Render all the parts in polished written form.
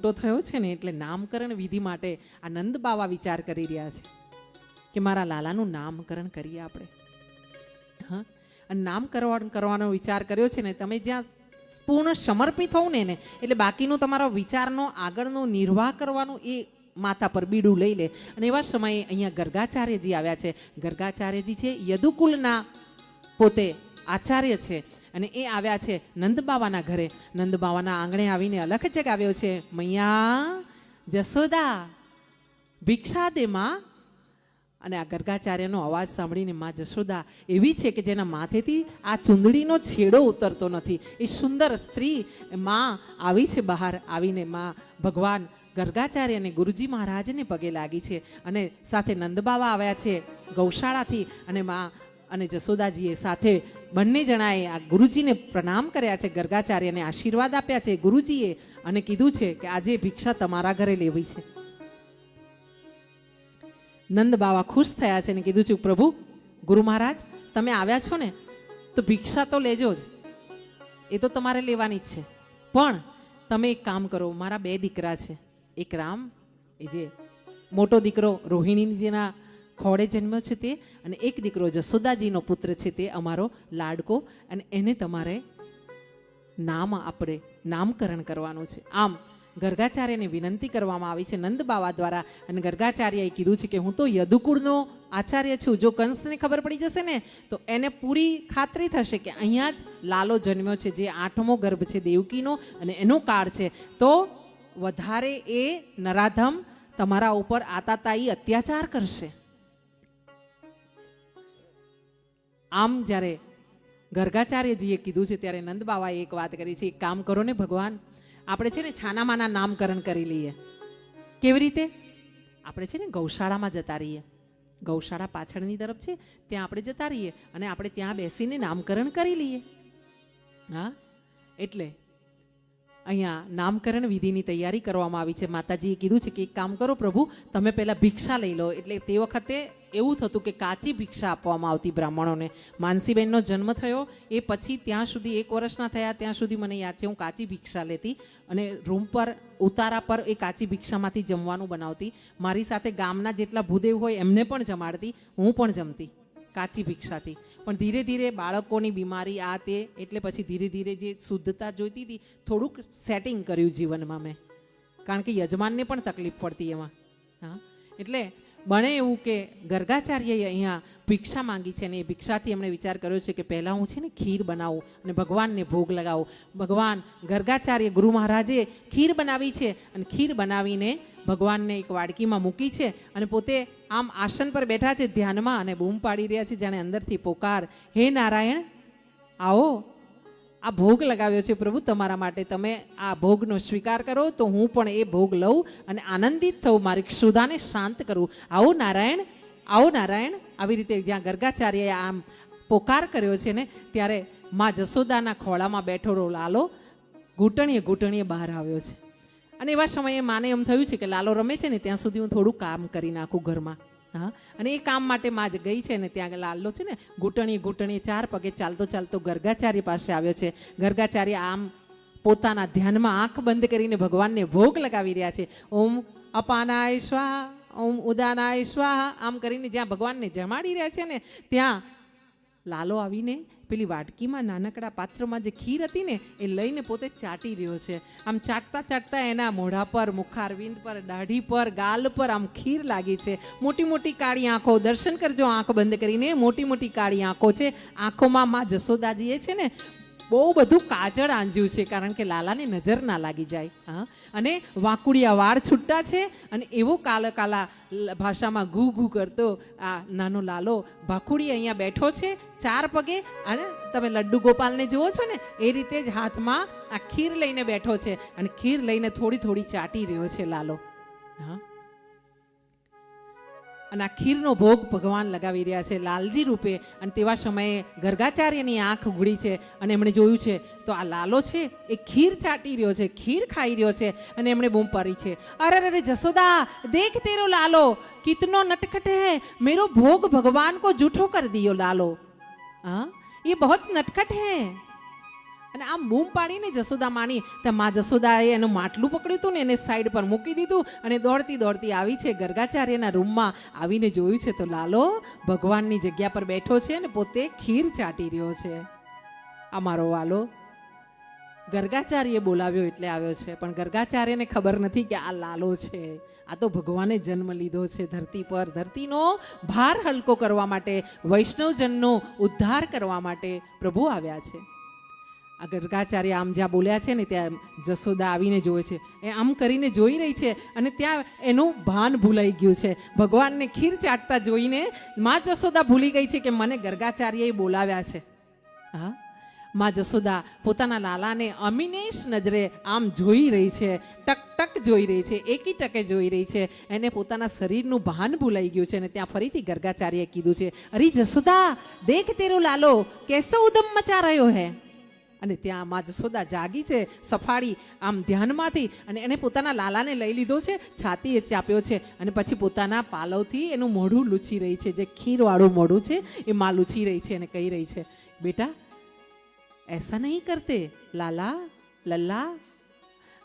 મોટો થયો છે ને એટલે નામકરણ વિધિ માટે આ નંદ બાવા વિચાર કરી રહ્યા છે કે મારા લાલાનું નામકરણ કરીએ આપણે. હા, અને નામકરણ કરવાનો વિચાર કર્યો છે ને, તમે જ્યાં પૂર્ણ સમર્પિત હોવ ને એટલે બાકીનું તમારો વિચારનો આગળનો નિર્વાહ કરવાનું એ માથા પર બીડું લઈ લે. અને એવા સમયે અહીંયા ગર્ગાચાર્યજી આવ્યા છે. ગર્ગાચાર્યજી છે યદુકુલના પોતે આચાર્ય છે અને એ આવ્યા છે નંદબાવાના ઘરે. નંદબાવાના આંગણે આવીને અલખ જગાવ્યો છે, મૈયા જશોદા ભિક્ષા દે માં. અને આ ગર્ગાચાર્યનો અવાજ સાંભળીને માં જશોદા એવી છે કે જેના માથેથી આ ચૂંદડીનો છેડો ઉતરતો નથી. એ સુંદર સ્ત્રી માં આવી છે બહાર. આવીને માં ભગવાન ગર્ગાચાર્ય અને ગુરુજી મહારાજને પગે લાગી છે અને સાથે નંદબાવા આવ્યા છે ગૌશાળાથી. અને માં અને જશોદાજીએ સાથે બંને જણાએ આ ગુરુજીને પ્રણામ કર્યા છે. ગર્ગાચાર્યને આશીર્વાદ આપ્યા છે ગુરુજીએ અને કીધું છે કે આજે ભિક્ષા તમારા ઘરે લેવી છે. નંદ બાવા ખુશ થયા છે ને કીધું છે, પ્રભુ ગુરુ મહારાજ તમે આવ્યા છો ને તો ભિક્ષા તો લેજો જ, એ તો તમારે લેવાની જ છે. પણ તમે એક કામ કરો, મારા 2 દીકરા છે, એક રામ એ જે મોટો દીકરો રોહિણીજીના ખોળે જન્મ્યો છે તે, અને એક દીકરો જશોદાજીનો પુત્ર છે તે અમારો લાડકો, અને એને તમારે આપણે નામકરણ કરવાનું છે. આમ ગર્ગાચાર્યને વિનંતી કરવામાં આવી છે નંદ બાવા દ્વારા. અને ગર્ગાચાર્યએ કીધું છે કે હું તો યદુકુળનો આચાર્ય છું. જો કંસને ખબર પડી જશે ને તો એને પૂરી ખાતરી થશે કે અહીંયા જ લાલો જન્મ્યો છે, જે 8મો ગર્ભ છે દેવકીનો અને એનો કાળ છે. તો વધારે એ નરાધમ તમારા ઉપર આતાતાઈ અત્યાચાર કરશે. આમ જ્યારે ગર્ગાચાર્યજીએ કીધું છે ત્યારે નંદ બાવાએ એક વાત કરી છે, એક કામ કરો ને ભગવાન, આપણે છે ને છાનામાના નામકરણ કરી લઈએ. કેવી રીતે? આપણે છે ને ગૌશાળામાં જતા રહીએ. ગૌશાળા પાછળની તરફ છે, ત્યાં આપણે જતા રહીએ અને આપણે ત્યાં બેસીને નામકરણ કરી લઈએ. હા, એટલે અહીંયા નામકરણ વિધિની તૈયારી કરવામાં આવી છે. માતાજીએ કીધું છે કે એક કામ કરો પ્રભુ, તમે પહેલાં ભિક્ષા લઈ લો. એટલે તે વખતે એવું થતું કે કાચી ભિક્ષા આપવામાં આવતી બ્રાહ્મણોને. માનસીબેનનો જન્મ થયો એ પછી ત્યાં સુધી 1 વર્ષના થયા ત્યાં સુધી મને યાદ છે હું કાચી ભિક્ષા લેતી અને રૂમ પર ઉતારા પર એ કાચી ભિક્ષામાંથી જમવાનું બનાવતી. મારી સાથે ગામના જેટલા ભૂદેવ હોય એમને પણ જમાડતી, હું પણ જમતી કાચી ભિક્ષાથી. પણ ધીરે ધીરે બાળકોની બીમારી આ તે એટલે પછી ધીરે ધીરે જે શુદ્ધતા જોઈતી હતી થોડુંક સેટિંગ કર્યું જીવનમાં મેં, કારણ કે યજમાનને પણ તકલીફ પડતી એમાં. હા, એટલે બને એવું કે ગર્ગાચાર્યએ અહીંયા ભિક્ષા માંગી છે ને એ ભિક્ષાથી એમણે વિચાર કર્યો છે કે પહેલાં હું છે ને ખીર બનાવું અને ભગવાનને ભોગ લગાવું. ભગવાન ગર્ગાચાર્ય ગુરુ મહારાજે ખીર બનાવી છે અને ખીર બનાવીને ભગવાનને એક વાડકીમાં મૂકી છે અને પોતે આમ આસન પર બેઠા છે ધ્યાનમાં અને બૂમ પાડી રહ્યા છે જાણે અંદરથી પોકાર, હે નારાયણ આવો, આ ભોગ લગાવ્યો છે પ્રભુ તમારા માટે, તમે આ ભોગનો સ્વીકાર કરો તો હું પણ એ ભોગ લઉં અને આનંદિત થઉં, મારી ક્ષુધાને શાંત કરું. આવો નારાયણ, આવો નારાયણ. આવી રીતે જ્યાં ગર્ગાચાર્યએ આમ પોકાર કર્યો છે ને ત્યારે માં જશોદાના ખોળામાં બેઠો લાલો ઘૂંટણીએ ઘૂંટણીએ બહાર આવ્યો છે. અને એવા સમયે માને એમ થયું છે કે લાલો રમે છે ને ત્યાં સુધી હું થોડું કામ કરી નાખું ઘરમાં. હા, અને એ કામ માટે માં જ ગઈ છે ને ત્યાં લાલો છે ને ઘૂંટણીએ ઘૂંટણીએ 4 પગે ચાલતો ચાલતો ગર્ગાચાર્ય પાસે આવ્યો છે. ગર્ગાચાર્ય આમ પોતાના ધ્યાનમાં આંખ બંધ કરીને ભગવાનને ભોગ લગાવી રહ્યા છે. ઓમ અપાનાય સ્વાહા, ઓમ ઉદાનાય સ્વાહા, આમ કરીને જ્યાં ભગવાનને જમાડી રહ્યા છે ને ત્યાં લાલો આવીને પેલી વાટકીમાં નાનકડા પાત્રમાં જે ખીર હતી ને એ લઈને પોતે ચાટી રહ્યો છે. આમ ચાટતા ચાટતા એના મોઢા પર, મુખારવિંદ પર, દાઢી પર, ગાલ પર આમ ખીર લાગી છે. મોટી મોટી કાળી આંખો, દર્શન કરજો આંખ બંધ કરીને, મોટી મોટી કાળી આંખો છે. આંખોમાં માં જશોદાજીએ છે ને બહુ બધું કાજળ આંજ્યું છે કારણ કે લાલાને નજર ના લાગી જાય. હા, અને વાંકુડિયા વાળ છૂટા છે અને એવો કાલા ભાષામાં ઘૂ ઘૂ કરતો આ નાનો લાલો ભાખુડી અહીંયા બેઠો છે 4 પગે. અને તમે લડ્ડુ ગોપાલને જુઓ છો ને એ રીતે જ હાથમાં આ ખીર લઈને બેઠો છે અને ખીર લઈને થોડી થોડી ચાટી રહ્યો છે લાલો. હા, અને આ ખીરનો ભોગ ભગવાન લગાવી રહ્યા છે લાલજી રૂપે. અને તેવા સમયે ગર્ગાચાર્યની આંખ ઉઘડી છે અને એમણે જોયું છે તો આ લાલો છે એ ખીર ચાટી રહ્યો છે, ખીર ખાઈ રહ્યો છે. અને એમણે બૂમ પાડી છે, અરે અરે જશોદા દેખ તેરો લાલો કિતનો નટખટ है, मेरो भोग भगवान को जूठो कर दियो लालो. हाँ, ये बहुत नटखट है. અને આમ બૂમ પાડીને જશોદા માની તો મા જશોદાએ એનું માટલું પકડ્યું હતું ને એને સાઈડ પર મૂકી દીધું અને દોડતી દોડતી આવી છે ગર્ગાચાર્યના રૂમમાં આવીને જોયું છે તો લાલો ભગવાનની જગ્યા પર બેઠો છે અને પોતે ખીર ચાટી રહ્યો છે. આ મારો વાલો ગર્ગાચાર્ય બોલાવ્યો એટલે આવ્યો છે, પણ ગર્ગાચાર્યને ખબર નથી કે આ લાલો છે. આ તો ભગવાને જન્મ લીધો છે ધરતી પર. ધરતીનો ભાર હલકો કરવા માટે, વૈષ્ણવજનનો ઉદ્ધાર કરવા માટે પ્રભુ આવ્યા છે. આ ગર્ગાચાર્ય આમ જ્યાં બોલ્યા છે ને ત્યાં જશોદા આવીને જોવે છે. એ આમ કરીને જોઈ રહી છે અને ત્યાં એનું ભાન ભૂલાઈ ગયું છે. ભગવાનને ખીર ચાટતા જોઈને મા જશોદા ભૂલી ગઈ છે કે મને ગર્ગાચાર્યએ બોલાવ્યા છે. હા, મા જશોદા પોતાના લાલાને અમીનેશ નજરે આમ જોઈ રહી છે, ટક ટક જોઈ રહી છે, એકી ટકે જોઈ રહી છે. એને પોતાના શરીરનું ભાન ભૂલાઈ ગયું છે અને ત્યાં ફરીથી ગર્ગાચાર્યએ કીધું છે, અરે જશોદા દેખ તેરો લાલો કેસો ઉદમ મચા રહ્યો હે. અને ત્યાં મા જશોદા જાગી છે સફાળી આમ ધ્યાનમાંથી અને એને પોતાના લાલાને લઈ લીધો છે, છાતીએ ચાપ્યો છે અને પછી પોતાના પાલવથી એનું મોઢું લૂછી રહી છે. જે ખીરવાળું મોઢું છે એ માં લૂછી રહી છે અને કહી રહી છે, બેટા ऐसा नहीं करते लाला लल्ला.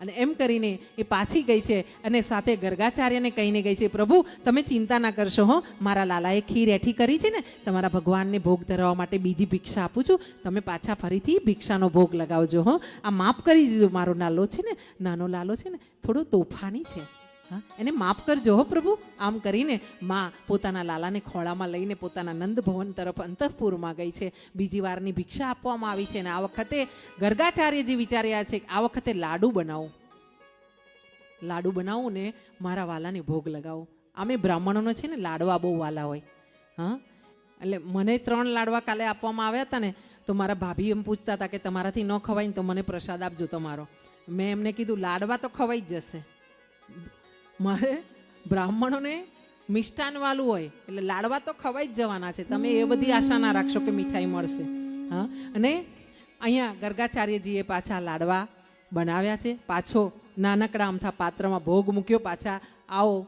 અને એમ કરીને એ પાછી ગઈ છે અને સાથે ગર્ગાચાર્યને કહીને ગઈ છે, પ્રભુ તમે ચિંતા ના કરશો હો, મારા લાલાએ ખીર એઠી કરી છે ને, તમારા ભગવાનને ભોગ ધરાવવા માટે બીજી ભિક્ષા આપું છું, તમે પાછા ફરીથી ભિક્ષાનો ભોગ લગાવજો હો. આ માફ કરી દીધો. મારો લાલો છે ને, નાનો લાલો છે ને, થોડો તોફાની છે, હા એને માફ કરજો હો પ્રભુ. આમ કરીને માં પોતાના લાલાને ખોળામાં લઈને પોતાના નંદ ભવન તરફ અંતઃપુરમાં ગઈ છે. બીજી વારની ભિક્ષા આપવામાં આવી છે અને આ વખતે ગર્ગાચાર્યજી વિચાર્યા છે કે આ વખતે લાડુ બનાવું ને મારા વાલાને ભોગ લગાવું. આમે બ્રાહ્મણોનો છે ને લાડવા બહુ વાલા હોય. હા, એટલે મને 3 લાડવા કાલે આપવામાં આવ્યા હતા ને તો મારા ભાભી એમ પૂછતા હતા કે તમારાથી ન ખવાય ને તો મને પ્રસાદ આપજો તમારો. મેં એમને કીધું લાડવા તો ખવાઈ જ જશે, મારે બ્રાહ્મણોને મિષ્ટાન વાળું હોય એટલે લાડવા તો ખવાઈ જ જવાના છે. તમે એ બધી આશા ના રાખશો કે મીઠાઈ મળશે. હા, અને અહીંયા ગર્ગાચાર્યજીએ પાછા લાડવા બનાવ્યા છે. પાછો નાનકડા અમથા પાત્રમાં ભોગ મૂક્યો. પાછા આવો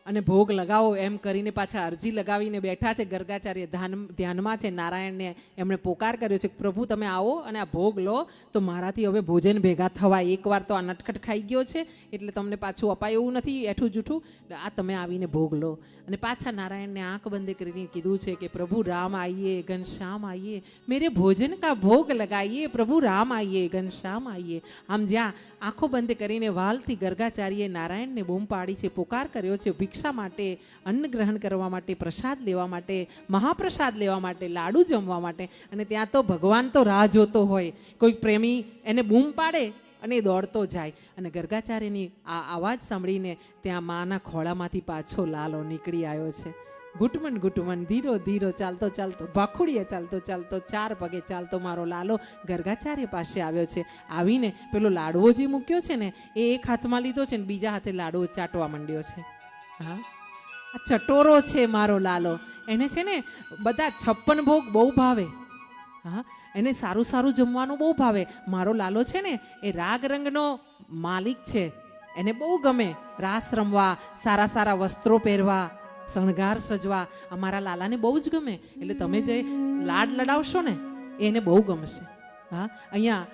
અને ભોગ લગાવો એમ કરીને પાછા અરજી લગાવીને બેઠા છે. ગર્ગાચાર્ય ધ્યાનમાં છે. નારાયણને એમણે પોકાર કર્યો છે, પ્રભુ તમે આવો અને આ ભોગ લો તો મારાથી હવે ભોજન ભેગા થવાય. એકવાર તો આ નટખટ ખાઈ ગયો છે એટલે તમને પાછું અપાય એવું નથી, એઠું જૂઠું. આ તમે આવીને ભોગ લો. અને પાછા નારાયણને આંખ બંધ કરીને કીધું છે કે પ્રભુ રામ આઈએ ઘનશ્યામ આઈએ, મેરે ભોજન કા ભોગ લગાઈએ, પ્રભુ રામ આઈએ ઘનશ્યામ આઈએ. આમ જ્યાં આંખો બંધ કરીને વાલથી ગર્ગાચાર્યએ નારાયણને બૂમ પાડી છે, પોકાર કર્યો છે ભિક્ષા માટે, અન્ન ગ્રહણ કરવા માટે, પ્રસાદ લેવા માટે, મહાપ્રસાદ લેવા માટે, લાડુ જમવા માટે. અને ત્યાં તો ભગવાન તો રાહ જોતો હોય, કોઈ પ્રેમી એને બૂમ પાડે અને દોડતો જાય. અને ગર્ગાચાર્યની આ અવાજ સાંભળીને ત્યાં માના ખોળામાંથી પાછો લાલો નીકળી આવ્યો છે. ઘૂંટમન ઘૂંટમન ધીરો ધીરો ચાલતો ચાલતો, ભાખુડીએ ચાલતો ચાલતો, 4 પગે ચાલતો મારો લાલો ગર્ગાચાર્ય પાસે આવ્યો છે. આવીને પેલો લાડવો જે મૂક્યો છે ને એ એક હાથમાં લીધો છે ને બીજા હાથે લાડવો ચાટવા માંડ્યો છે. હા, આ ચટોરો છે મારો લાલો. એને છે ને બધા 56 ભોગ બહુ ભાવે. હા, એને સારું સારું જમવાનું બહુ ભાવે. મારો લાલો છે ને એ રાગ રંગનો માલિક છે. એને બહુ ગમે રાસ રમવા, સારા સારા વસ્ત્રો પહેરવા, શણગાર સજવા. અમારા લાલાને બહુ જ ગમે. એટલે તમે જે લાડ લડાવશો ને એને બહુ ગમશે. હા, અહીંયા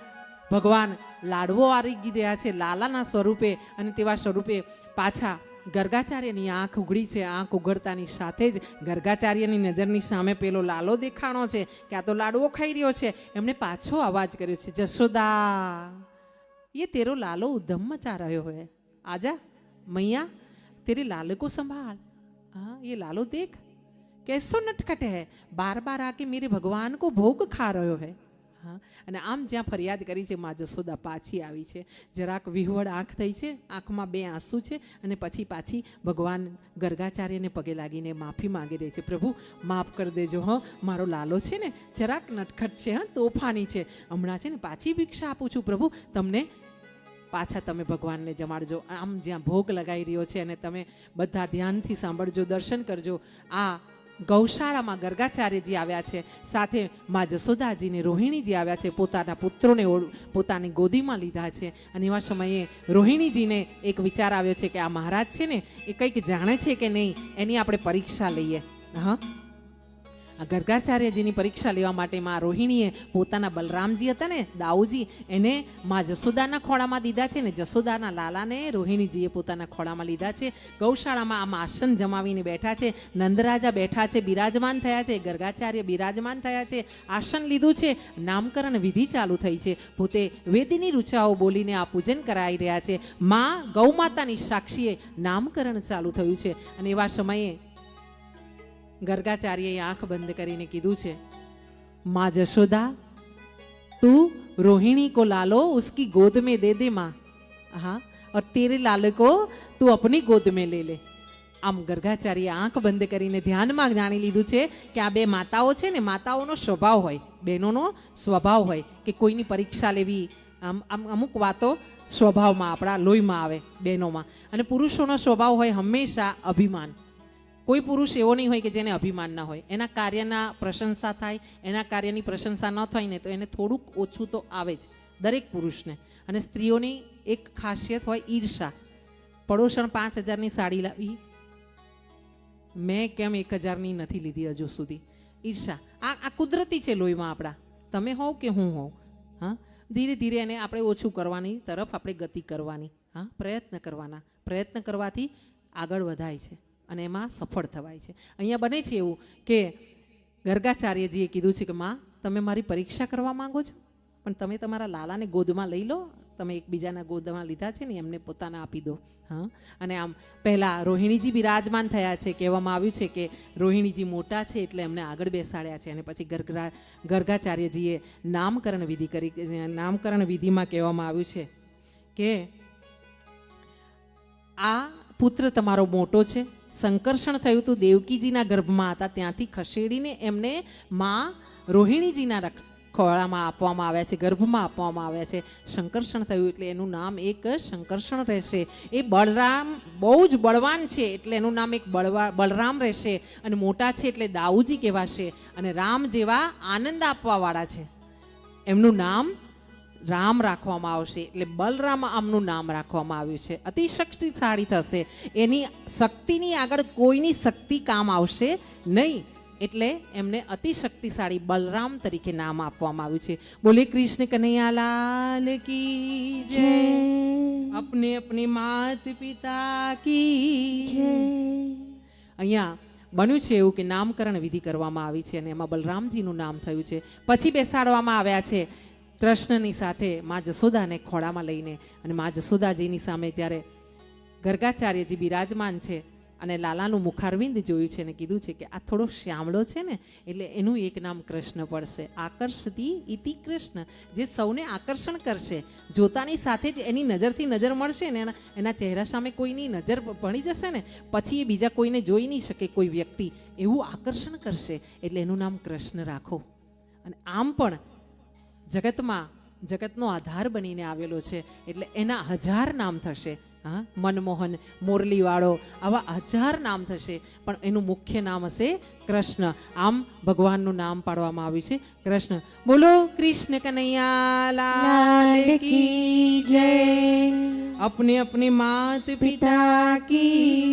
ભગવાન લાડવો આરી રહ્યા છે લાલાના સ્વરૂપે. અને તેવા સ્વરૂપે પાછા ગર્ગાચાર્યની આંખ ઉઘડી છે. આંખ ઉઘડતાની સાથે જ ગર્ગાચાર્યની નજરની સામે પેલો લાલો દેખાણો છે કે આ તો લાડવો ખાઈ રહ્યો છે. એમણે પાછો અવાજ કર્યો છે, જશોદા ये तेरो लालो उद्दम मचा रहे हो है, आजा मैया तेरे लाले को संभाल. हाँ, ये लालो देख कैसो नटखट है, बार बार आके मेरे भगवान को भोग खा रहे है. હા, અને આમ જ્યાં ફરિયાદ કરી છે મા જશોદા પાછી આવી છે. જરાક વિહવળ આંખ થઈ છે, આંખમાં 2 આંસુ છે અને પછી પાછી ભગવાન ગર્ગાચાર્યને પગે લાગીને માફી માંગી રહી છે. પ્રભુ માફ કરી દેજો હો, મારો લાલો છે ને જરાક નટખટ છે, હા તોફાની છે. હમણાં છે ને પાછી ભિક્ષા આપું છું પ્રભુ, તમને પાછા તમે ભગવાનને જમાડજો. આમ જ્યાં ભોગ લગાવી રહ્યો છે અને તમે બધા ધ્યાનથી સાંભળજો, દર્શન કરજો. આ ગૌશાળામાં ગર્ગાચાર્યજી આવ્યા છે, સાથે મા જશોદાજીને રોહિણીજી આવ્યા છે. પોતાના પુત્રોને પોતાની ગોદીમાં લીધા છે. અને એવા સમયે રોહિણીજીને એક વિચાર આવ્યો છે કે આ મહારાજ છે ને એ કંઈક જાણે છે કે નહીં એની આપણે પરીક્ષા લઈએ. હા, આ ગર્ગાચાર્યજીની પરીક્ષા લેવા માટે માં રોહિણીએ પોતાના બલરામજી હતા ને દાઉજી એને માં જશોદાના ખોળામાં દીધા છે ને જશોદાના લાલાને રોહિણીજીએ પોતાના ખોળામાં લીધા છે. ગૌશાળામાં આમ આસન જમાવીને બેઠા છે. નંદરાજા બેઠા છે, બિરાજમાન થયા છે. ગર્ગાચાર્ય બિરાજમાન થયા છે, આસન લીધું છે. નામકરણ વિધિ ચાલુ થઈ છે. પોતે વેદની રૂચાઓ બોલીને આ પૂજન કરાઈ રહ્યા છે. માં ગૌ માતાની સાક્ષીએ નામકરણ ચાલુ થયું છે. અને એવા સમયે ગર્ગાચાર્યએ આંખ બંધ કરીને કીધું છે, माँ जशोदा तू रोहिणी को लालो उसकी गोद में दे दे माँ, हाँ, और तेरे लाल को तू अपनी गोद में ले ले. આમ ગર્ગાચાર્ય આંખ બંધ કરીને ધ્યાનમાં જાણી લીધું છે કે આ બે માતાઓ છે ને, માતાઓનો સ્વભાવ હોય, બહેનોનો સ્વભાવ હોય કે કોઈની પરીક્ષા લેવી. આમ અમુક વાતો સ્વભાવમાં આપણા લોહીમાં આવે બહેનોમાં. અને પુરુષોનો સ્વભાવ હોય હંમેશા અભિમાન. કોઈ પુરુષ એવો નહીં હોય કે જેને અભિમાન ના હોય. એના કાર્યના પ્રશંસા થાય, એના કાર્યની પ્રશંસા ન થાય ને તો એને થોડુંક ઓછું તો આવે જ દરેક પુરુષને. અને સ્ત્રીઓની એક ખાસિયત હોય ઈર્ષા. પડોશણ 5000ની સાડી લાવી, મેં કેમ 1000ની નથી લીધી હજુ સુધી. ઈર્ષા આ કુદરતી છે લોહીમાં આપણા. તમે હોવ કે હું હોઉં, હા, ધીરે ધીરે એને આપણે ઓછું કરવાની તરફ આપણે ગતિ કરવાની, હા, પ્રયત્ન કરવાના. પ્રયત્ન કરવાથી આગળ વધાય છે અને એમાં સફળ થવાય છે. અહીંયા બને છે એવું કે ગર્ગાચાર્યજીએ કીધું છે કે માં તમે મારી પરીક્ષા કરવા માંગો છો, પણ તમે તમારા લાલાને ગોદમાં લઈ લો. તમે એકબીજાના ગોદમાં લીધા છે ને એમને પોતાના આપી દો. હા, અને આમ પહેલાં રોહિણીજી બિરાજમાન થયા છે. કહેવામાં આવ્યું છે કે રોહિણીજી મોટા છે એટલે એમને આગળ બેસાડ્યા છે. અને પછી ગર્ગાચાર્યજીએ નામકરણ વિધિ કરી. નામકરણ વિધિમાં કહેવામાં આવ્યું છે કે આ પુત્ર તમારો મોટો છે, સંકર્ષણ થયું હતું દેવકીજીના ગર્ભમાં હતા, ત્યાંથી ખસેડીને એમને માં રોહિણીજીના ખોળામાં આપવામાં આવ્યા છે, ગર્ભમાં આપવામાં આવ્યા છે. સંકર્ષણ થયું એટલે એનું નામ એક સંકર્ષણ રહેશે. એ બળરામ બહુ જ બળવાન છે એટલે એનું નામ એક બળરામ રહેશે. અને મોટા છે એટલે દાઉજી કહેવાશે. અને રામ જેવા આનંદ આપવાવાળા છે, એમનું નામ રામ રાખવામાં આવશે. એટલે બલરામ આમનું નામ રાખવામાં આવ્યું છે. અતિ શક્તિશાળી થશે, એની શક્તિની આગળ કોઈની શક્તિ કામ આવશે નહીં. એટલે એમને અતિ શક્તિશાળી બલરામ તરીકે નામ આપવામાં આવ્યું છે. બોલે કૃષ્ણ કનૈયા લાલ કી જય, અપને અપને માત પિતા કી જય. અહીંયા બન્યું છે એવું કે નામકરણ વિધિ કરવામાં આવી છે અને એમાં બલરામજીનું નામ થયું છે. પછી બેસાડવામાં આવ્યા છે કૃષ્ણની સાથે મા જશોદાને ખોળામાં લઈને. અને મા જશોદાજીની સામે જ્યારે ગર્ગાચાર્યજી બિરાજમાન છે અને લાલાનું મુખારવિંદ જોયું છે ને કીધું છે કે આ થોડો શ્યામળો છે ને એટલે એનું એક નામ કૃષ્ણ પડશે. આકર્ષતી ઇતિ કૃષ્ણ, જે સૌને આકર્ષણ કરશે. જોતાની સાથે જ એની નજરથી નજર મળશે ને, એના ચહેરા સામે કોઈની નજર પડી જશે ને પછી એ બીજા કોઈને જોઈ નહીં શકે કોઈ વ્યક્તિ, એવું આકર્ષણ કરશે. એટલે એનું નામ કૃષ્ણ રાખો. અને આમ પણ જગતમાં જગતનો આધાર બનીને આવેલો છે એટલે એના 1000 નામ થશે. હા, મનમોહન, મોરલીવાળો, આવા 1000 નામ થશે, પણ એનું મુખ્ય નામ હશે કૃષ્ણ. આમ ભગવાનનું નામ પાડવામાં આવ્યું છે કૃષ્ણ. બોલો કૃષ્ણ કનૈયા લાલ કી જય, અપને અપને માત પિતા કી